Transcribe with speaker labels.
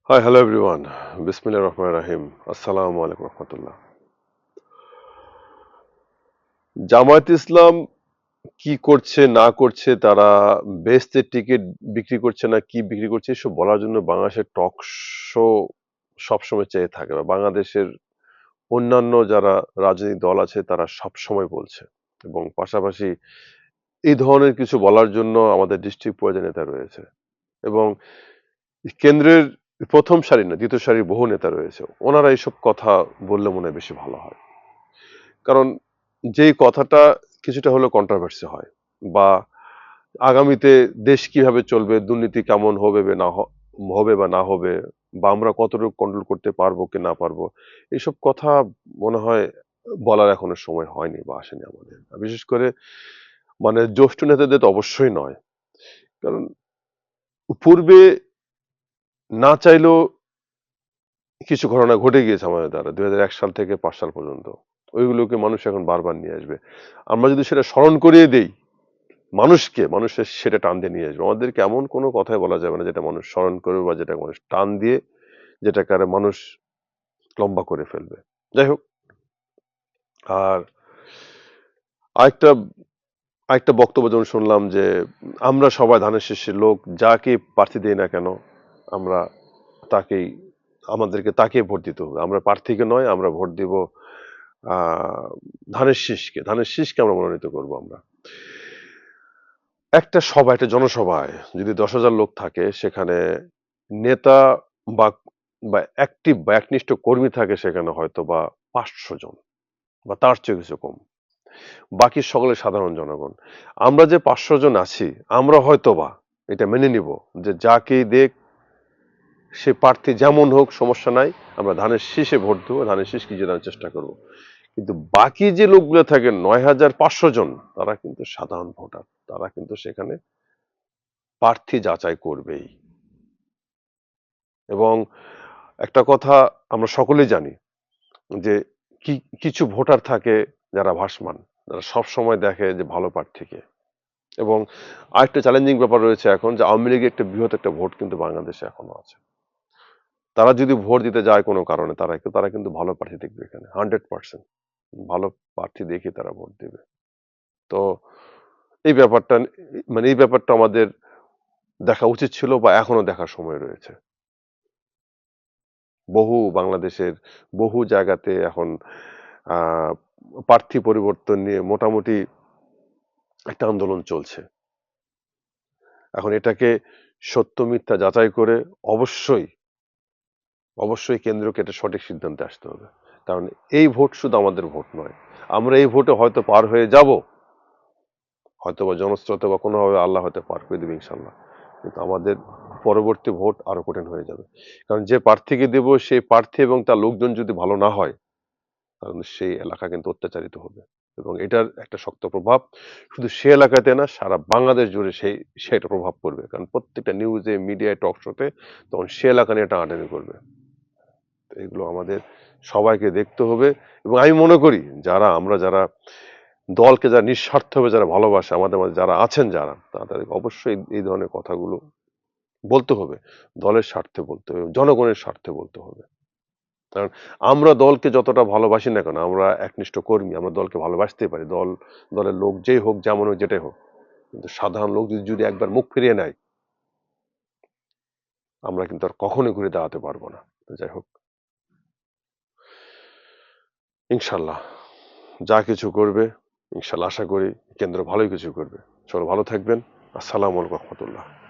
Speaker 1: Hi, hello everyone. Bismillah Rahman Rahim. Assalamu alaikum rahmatullah. Jamaat ইসলাম কি করছে না করছে তারা বেহেশতের টিকিট বিক্রি করছে না কি বিক্রি করছে এসব বলার জন্য বাংলাদেশের টক শো সবসময় চেয়ে থাকে বা বাংলাদেশের অন্যান্য যারা রাজনৈতিক দল আছে তারা সবসময় বলছে এবং পাশাপাশি এই ধরনের কিছু বলার জন্য আমাদের ডিস্ট্রিক্ট পর্যায়ে নেতা রয়েছে এবং কেন্দ্রের প্রথম সারি না দ্বিতীয় সারির বহু নেতা রয়েছে ওনারা এইসব কথা বললে মনে হয় বেশি ভালো হয় কারণ যেই কথাটা কিছুটা হলেও কন্ট্রোভার্সি হয় বা আগামীতে দেশ কিভাবে চলবে দুর্নীতি কেমন হবে বা না হবে বা আমরা কতটুকু কন্ট্রোল করতে পারবো কি না পারবো এইসব কথা মনে হয় বলার এখনো সময় হয়নি বা আসেনি আমাদের আর বিশেষ করে মানে জ্যেষ্ঠ নেতাদের তো অবশ্যই নয় কারণ পূর্বে না চাইলেও কিছু ঘটনা ঘটে গিয়েছে আমাদের দ্বারা ২০০১ সাল থেকে ৫ সাল পর্যন্ত ওইগুলোকে মানুষ এখন বারবার নিয়ে আসবে আমরা যদি সেটা স্মরণ করিয়ে দেই মানুষের সেটা টান দিয়ে নিয়ে আসবে আমাদেরকে এমন কোনো কথাই বলা যাবে না যেটা মানুষ স্মরণ করবে বা যেটা মানুষ টান দিয়ে যেটাকে আর মানুষ লম্বা করে ফেলবে যাই হোক আর আরেকটা আরেকটা বক্তব্য যেমন শুনলাম যে আমরা সবাই ধানের শীষের লোক যাকে প্রার্থী দিই না কেন আমরা তাকেই আমাদেরকে তাকে ভোট দিতে হবে আমরা প্রার্থীকে নয় আমরা ভোট দিব আহ ধানের শীষকে আমরা মনোনীত করব আমরা একটা সভা একটা জনসভায় যদি ১০,০০০ লোক থাকে সেখানে নেতা বা বা অ্যাক্টিভ বা একনিষ্ঠ কর্মী থাকে সেখানে হয়তো বা ৫০০ জন বা তার চেয়ে কিছু কম বাকি সকলে সাধারণ জনগণ আমরা যে ৫০০ জন আছি আমরা হয়তো বা এটা মেনে নিব যে যাকেই দেখ সে প্রার্থী যেমন হোক সমস্যা নাই আমরা ধানের শীষে ভোট দেবো ধানের শীষকে জেতানোর চেষ্টা করব কিন্তু বাকি যে লোকগুলো থাকে ৯,৫০০ জন তারা কিন্তু সাধারণ ভোটার তারা কিন্তু সেখানে প্রার্থী যাচাই করবেই এবং একটা কথা আমরা সকলেই জানি যে কিছু ভোটার থাকে যারা ভাসমান যারা সব সময় দেখে যে ভালো প্রার্থীকে এবং আরেকটা চ্যালেঞ্জিং ব্যাপার রয়েছে এখন যে আওয়ামী লীগের একটা বৃহৎ একটা ভোট কিন্তু বাংলাদেশে এখনো আছে তারা যদি ভোট দিতে যায় কোনো কারণে তারা কিন্তু ভালো প্রার্থী দেখবে এখানে 100% ভালো প্রার্থী দেখে তারা ভোট দেবে তো এই ব্যাপারটা এই ব্যাপারটা আমাদের দেখা উচিত ছিল বা এখনো দেখার সময় রয়েছে বাংলাদেশের বহু জায়গাতে এখন আহ প্রার্থী পরিবর্তন নিয়ে মোটামুটি একটা আন্দোলন চলছে এখন এটাকে সত্য মিথ্যা যাচাই করে অবশ্যই অবশ্যই কেন্দ্রকে একটা সঠিক সিদ্ধান্তে আসতে হবে কারণ এই ভোট শুধু আমাদের ভোট নয় আমরা এই ভোটে হয়তো পার হয়ে যাব হয়তো বা জনস্রোতে বা কোনোভাবে আল্লাহ হয়তো পার করে দেবে ইনশাল্লাহ কিন্তু আমাদের পরবর্তী ভোট আরো কঠিন হয়ে যাবে কারণ যে প্রার্থীকে দেব সেই প্রার্থী এবং তার লোকজন যদি ভালো না হয় কারণ সেই এলাকা কিন্তু অত্যাচারিত হবে এবং এটার একটা শক্ত প্রভাব শুধু সে এলাকাতে না সারা বাংলাদেশ জুড়ে সেটা প্রভাব পড়বে কারণ প্রত্যেকটা নিউজে মিডিয়ায় টক শোতে তখন সে এলাকা নিয়ে টানাটানি করবে তো এগুলো আমাদের সবাইকে দেখতে হবে এবং আমি মনে করি যারা দলকে যারা নিঃস্বার্থভাবে যারা ভালোবাসে আমাদের মাঝে যারা আছেন যারা তাদেরকে অবশ্যই এই ধরনের কথাগুলো বলতে হবে দলের স্বার্থে বলতে হবে জনগণের স্বার্থে বলতে হবে কারণ আমরা দলকে যতটা ভালোবাসি না কেন আমরা একনিষ্ঠ কর্মী আমরা দলকে ভালোবাসতেই পারি দলের লোক যেই হোক যেমন হোক যেটাই হোক কিন্তু সাধারণ লোক যদি একবার মুখ ফিরিয়ে নেয় আমরা কিন্তু আর কখনোই ঘুরে দাঁড়াতে পারবো না তো যাই হোক ইনশাল্লাহ যা কিছু করবে ইনশাল্লাহ আশা করি কেন্দ্র ভালোই কিছু করবে সবাই ভালো থাকবেন আসসালামু আলাইকুম রহমতুল্লাহ